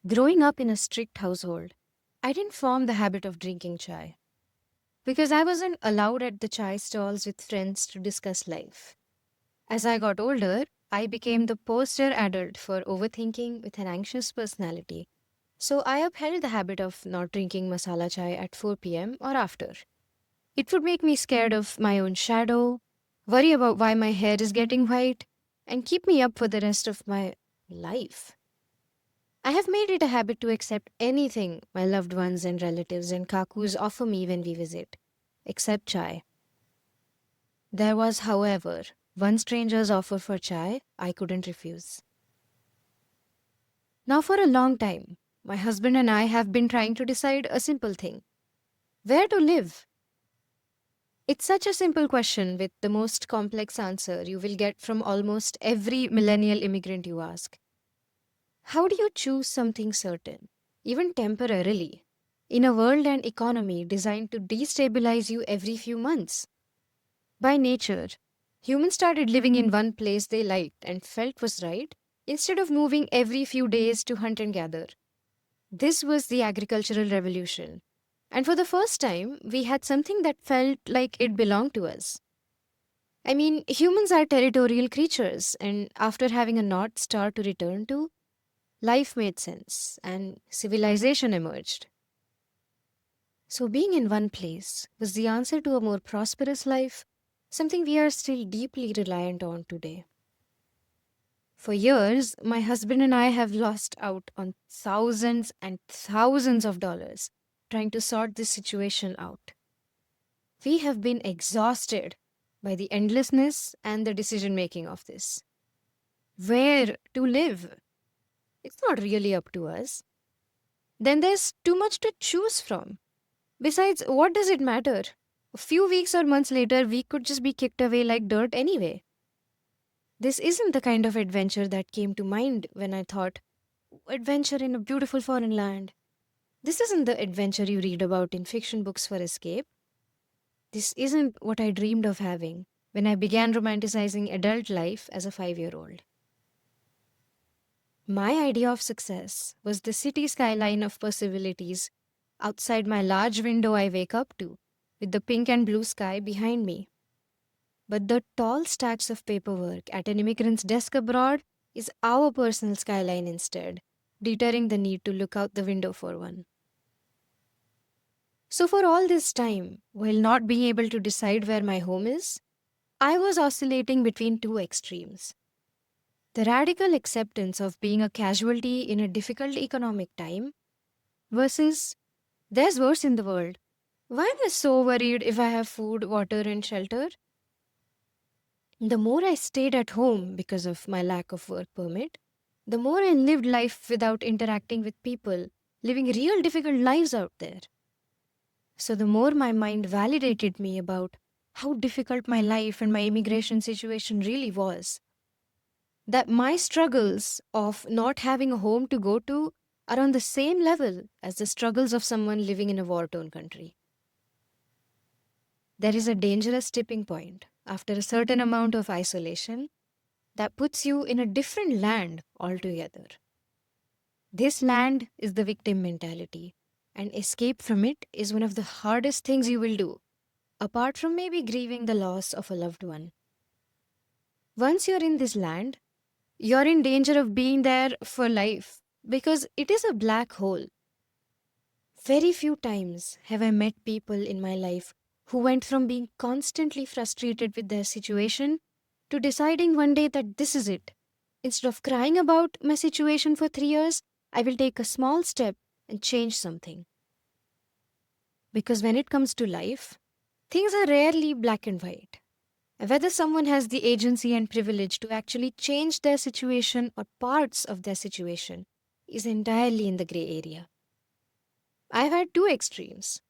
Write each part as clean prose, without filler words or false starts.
Growing up in a strict household, I didn't form the habit of drinking chai because I wasn't allowed at the chai stalls with friends to discuss life. As I got older, I became the poster adult for overthinking with an anxious personality. So I upheld the habit of not drinking masala chai at 4 p.m. or after. It would make me scared of my own shadow, worry about why my hair is getting white, and keep me up for the rest of my life. I have made it a habit to accept anything my loved ones and relatives and kakus offer me when we visit, except chai. There was, however, one stranger's offer for chai I couldn't refuse. Now, for a long time, my husband and I have been trying to decide a simple thing: where to live. It's such a simple question with the most complex answer you will get from almost every millennial immigrant you ask. How do you choose something certain, even temporarily, in a world and economy designed to destabilize you every few months? By nature, humans started living in one place they liked and felt was right, instead of moving every few days to hunt and gather. This was the agricultural revolution. And for the first time, we had something that felt like it belonged to us. I mean, humans are territorial creatures, and after having a North Star to return to, life made sense and civilization emerged. So, being in one place was the answer to a more prosperous life, something we are still deeply reliant on today. For years, my husband and I have lost out on thousands and thousands of dollars trying to sort this situation out. We have been exhausted by the endlessness and the decision making of this. Where to live? It's not really up to us. Then there's too much to choose from. Besides, what does it matter? A few weeks or months later, we could just be kicked away like dirt anyway. This isn't the kind of adventure that came to mind when I thought, adventure in a beautiful foreign land. This isn't the adventure you read about in fiction books for escape. This isn't what I dreamed of having when I began romanticizing adult life as a 5 year old. My idea of success was the city skyline of possibilities outside my large window I wake up to, with the pink and blue sky behind me. But the tall stacks of paperwork at an immigrant's desk abroad is our personal skyline instead, deterring the need to look out the window for one. So, for all this time, while not being able to decide where my home is, I was oscillating between two extremes: the radical acceptance of being a casualty in a difficult economic time versus there's worse in the world. Why am I so worried if I have food, water, and shelter? The more I stayed at home because of my lack of work permit, the more I lived life without interacting with people, living real difficult lives out there. So the more my mind validated me about how difficult my life and my immigration situation really was. That my struggles of not having a home to go to are on the same level as the struggles of someone living in a war torn country. There is a dangerous tipping point after a certain amount of isolation that puts you in a different land altogether. This land is the victim mentality, and escape from it is one of the hardest things you will do, apart from maybe grieving the loss of a loved one. Once you're in this land, you're in danger of being there for life because it is a black hole. Very few times have I met people in my life who went from being constantly frustrated with their situation to deciding one day that this is it. Instead of crying about my situation for 3 years, I will take a small step and change something. Because when it comes to life, things are rarely black and white. Whether someone has the agency and privilege to actually change their situation or parts of their situation is entirely in the gray area. I've had two extremes.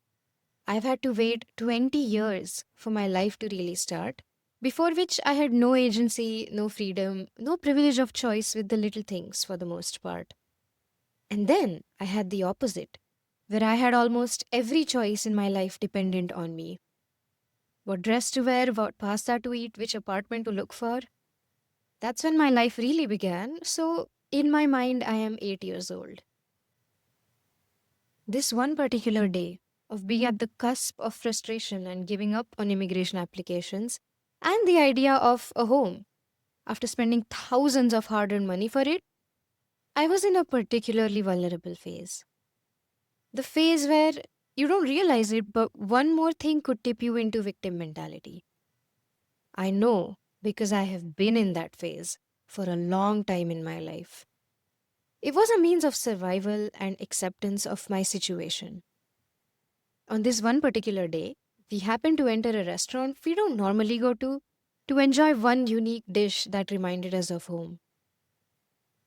I've had to wait 20 years for my life to really start, before which I had no agency, no freedom, no privilege of choice with the little things for the most part. And then I had the opposite, where I had almost every choice in my life dependent on me: what dress to wear, what pasta to eat, which apartment to look for. That's when my life really began. So, in my mind, I am 8 years old. This one particular day of being at the cusp of frustration and giving up on immigration applications and the idea of a home after spending thousands of hard earned money for it, I was in a particularly vulnerable phase. The phase where you don't realize it, but one more thing could tip you into victim mentality. I know because I have been in that phase for a long time in my life. It was a means of survival and acceptance of my situation. On this one particular day, we happened to enter a restaurant we don't normally go to enjoy one unique dish that reminded us of home.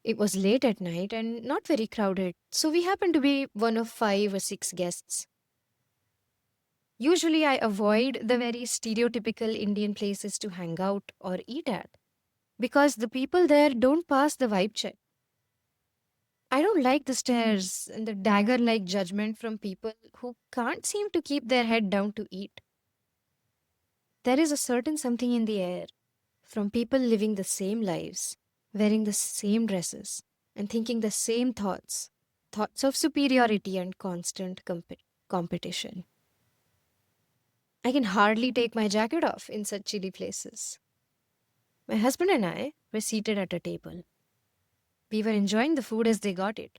It was late at night and not very crowded, so we happened to be one of five or six guests. Usually, I avoid the very stereotypical Indian places to hang out or eat at because the people there don't pass the vibe check. I don't like the stares and the dagger like judgment from people who can't seem to keep their head down to eat. There is a certain something in the air from people living the same lives, wearing the same dresses, and thinking the same thoughts of superiority and constant competition. I can hardly take my jacket off in such chilly places. My husband and I were seated at a table. We were enjoying the food as they got it.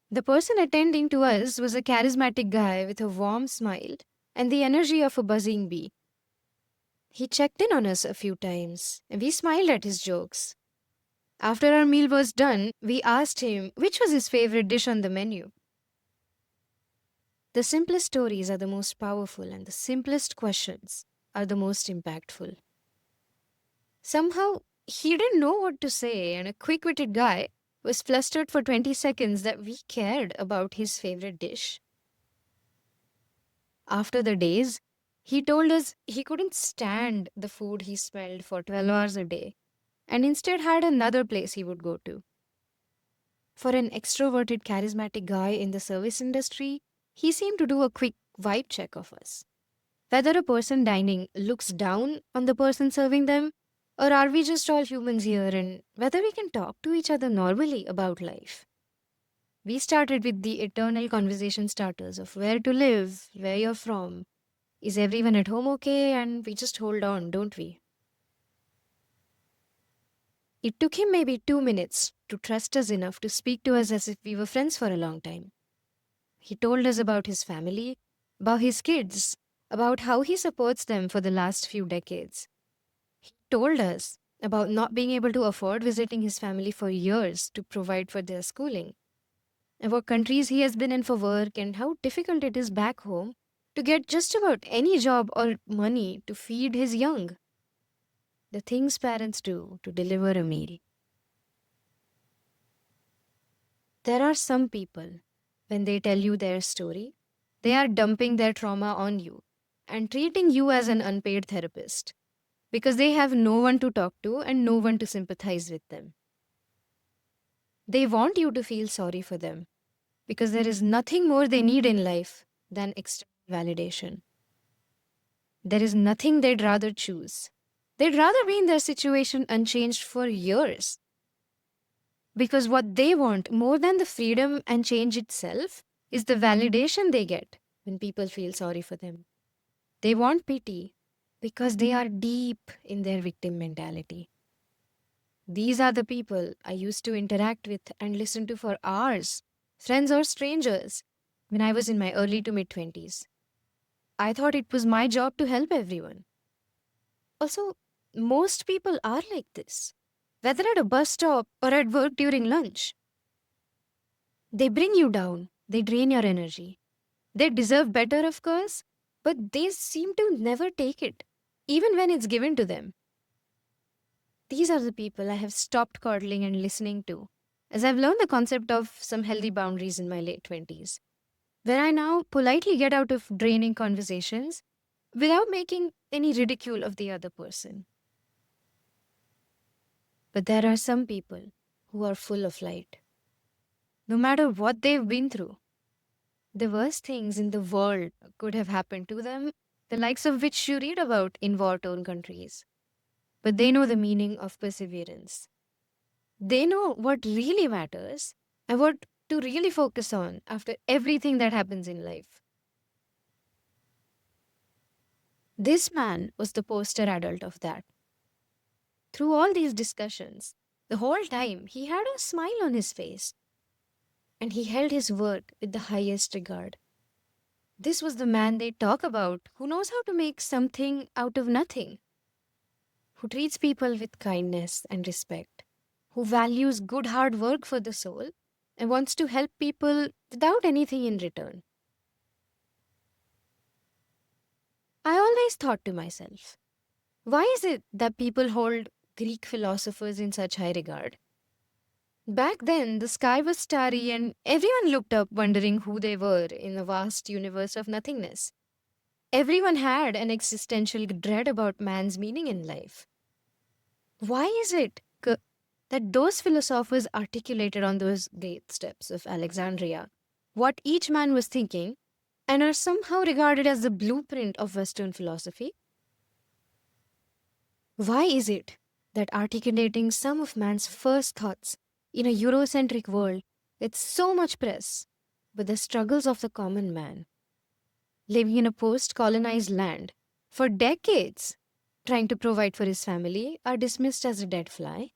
The person attending to us was a charismatic guy with a warm smile and the energy of a buzzing bee. He checked in on us a few times, and we smiled at his jokes. After our meal was done, we asked him which was his favorite dish on the menu. The simplest stories are the most powerful, and the simplest questions are the most impactful. Somehow, he didn't know what to say, and a quick witted guy was flustered for 20 seconds that we cared about his favorite dish. After the days, he told us he couldn't stand the food he smelled for 12 hours a day and instead had another place he would go to. For an extroverted, charismatic guy in the service industry, he seemed to do a quick vibe check of us. Whether a person dining looks down on the person serving them, or are we just all humans here, and whether we can talk to each other normally about life. We started with the eternal conversation starters of where to live, where you're from, is everyone at home okay, and we just hold on, don't we? It took him maybe 2 minutes to trust us enough to speak to us as if we were friends for a long time. He told us about his family, about his kids, about how he supports them for the last few decades. He told us about not being able to afford visiting his family for years to provide for their schooling, and what countries he has been in for work, and how difficult it is back home to get just about any job or money to feed his young. The things parents do to deliver a meal. There are some people, when they tell you their story, they are dumping their trauma on you and treating you as an unpaid therapist because they have no one to talk to and no one to sympathize with them. They want you to feel sorry for them because there is nothing more they need in life than external validation. There is nothing they'd rather choose. They'd rather be in their situation unchanged for years because what they want more than the freedom and change itself is the validation they get when people feel sorry for them. They want pity because they are deep in their victim mentality. These are the people I used to interact with and listen to for hours, friends or strangers, when I was in my early to mid 20s. I thought it was my job to help everyone. Also, most people are like this, whether at a bus stop or at work during lunch. They bring you down, they drain your energy. They deserve better, of course, but they seem to never take it, even when it's given to them. These are the people I have stopped coddling and listening to, as I've learned the concept of some healthy boundaries in my late 20s, where I now politely get out of draining conversations without making any ridicule of the other person. But there are some people who are full of light. No matter what they've been through, the worst things in the world could have happened to them, the likes of which you read about in war torn countries. But they know the meaning of perseverance. They know what really matters and what to really focus on after everything that happens in life. This man was the poster adult of that. Through all these discussions, the whole time he had a smile on his face and he held his work with the highest regard. This was the man they talk about who knows how to make something out of nothing, who treats people with kindness and respect, who values good hard work for the soul and wants to help people without anything in return. I always thought to myself, why is it that people hold Greek philosophers in such high regard? Back then, the sky was starry and everyone looked up wondering who they were in a vast universe of nothingness. Everyone had an existential dread about man's meaning in life. Why is it that those philosophers articulated on those great steps of Alexandria what each man was thinking and are somehow regarded as the blueprint of Western philosophy? Why is it that articulating some of man's first thoughts in a Eurocentric world gets so much press, but the struggles of the common man, living in a post colonized land for decades, trying to provide for his family, are dismissed as a dead fly?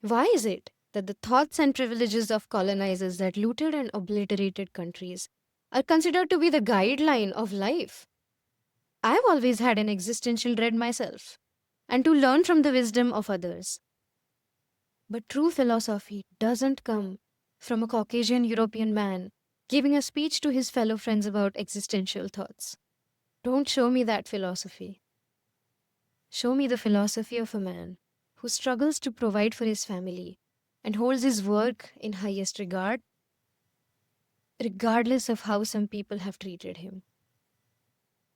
Why is it that the thoughts and privileges of colonizers that looted and obliterated countries are considered to be the guideline of life? I've always had an existential dread myself, and to learn from the wisdom of others. But true philosophy doesn't come from a Caucasian European man giving a speech to his fellow friends about existential thoughts. Don't show me that philosophy. Show me the philosophy of a man who struggles to provide for his family and holds his work in highest regard, regardless of how some people have treated him.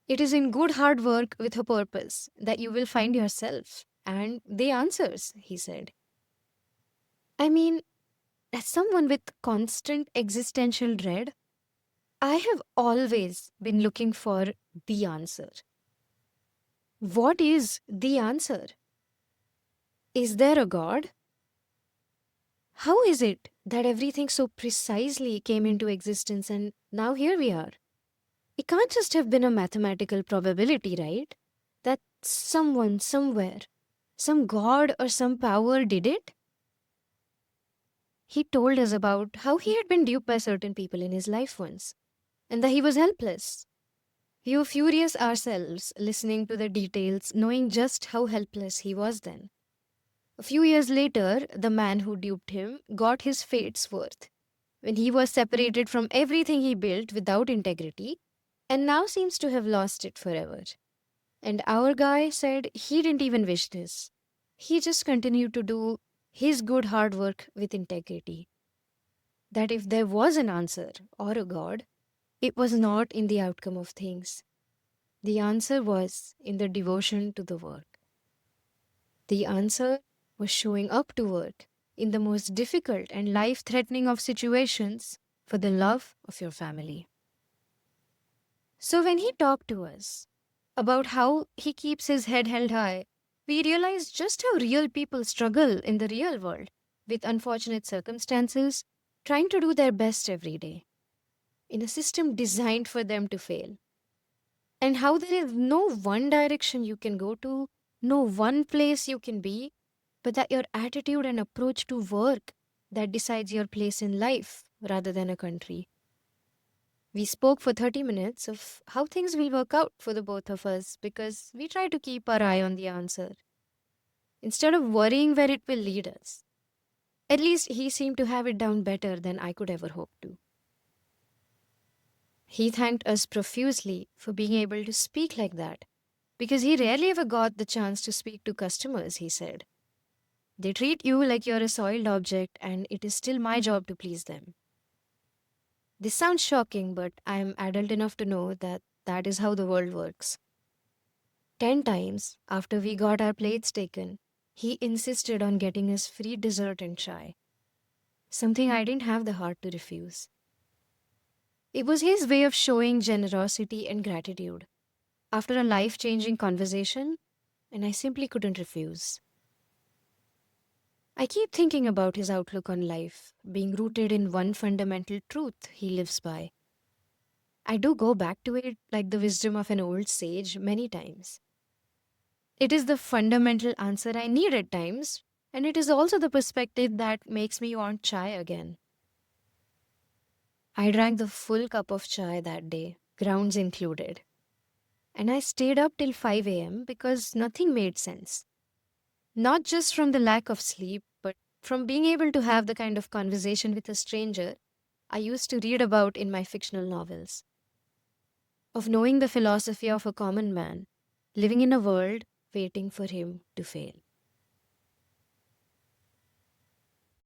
It is in good hard work with a purpose that you will find yourself and the answers, he said. I mean, as someone with constant existential dread, I have always been looking for the answer. What is the answer? Is there a God? How is it that everything so precisely came into existence and now here we are? It can't just have been a mathematical probability, right? That someone, somewhere, some god or some power did it? He told us about how he had been duped by certain people in his life once, and that he was helpless. We were furious ourselves listening to the details, knowing just how helpless he was then. A few years later, the man who duped him got his fate's worth when he was separated from everything he built without integrity and now seems to have lost it forever. And our guy said he didn't even wish this. He just continued to do his good hard work with integrity. That if there was an answer or a God, it was not in the outcome of things. The answer was in the devotion to the work. The answer was showing up to work in the most difficult and life threatening of situations for the love of your family. So when he talked to us about how he keeps his head held high, we realized just how real people struggle in the real world with unfortunate circumstances, trying to do their best every day in a system designed for them to fail. And how there is no one direction you can go to, no one place you can be, but that your attitude and approach to work that decides your place in life rather than a country. We spoke for 30 minutes of how things will work out for the both of us because we try to keep our eye on the answer instead of worrying where it will lead us. At least he seemed to have it down better than I could ever hope to. He thanked us profusely for being able to speak like that because he rarely ever got the chance to speak to customers, he said. They treat you like you're a soiled object and it is still my job to please them. This sounds shocking, but I am adult enough to know that that is how the world works. 10 times after we got our plates taken, he insisted on getting us free dessert and chai, something I didn't have the heart to refuse. It was his way of showing generosity and gratitude after a life-changing conversation, and I simply couldn't refuse. I keep thinking about his outlook on life, being rooted in one fundamental truth he lives by. I do go back to it like the wisdom of an old sage many times. It is the fundamental answer I need at times, and it is also the perspective that makes me want chai again. I drank the full cup of chai that day, grounds included, and I stayed up till 5 a.m. because nothing made sense. Not just from the lack of sleep, but from being able to have the kind of conversation with a stranger I used to read about in my fictional novels, of knowing the philosophy of a common man, living in a world waiting for him to fail.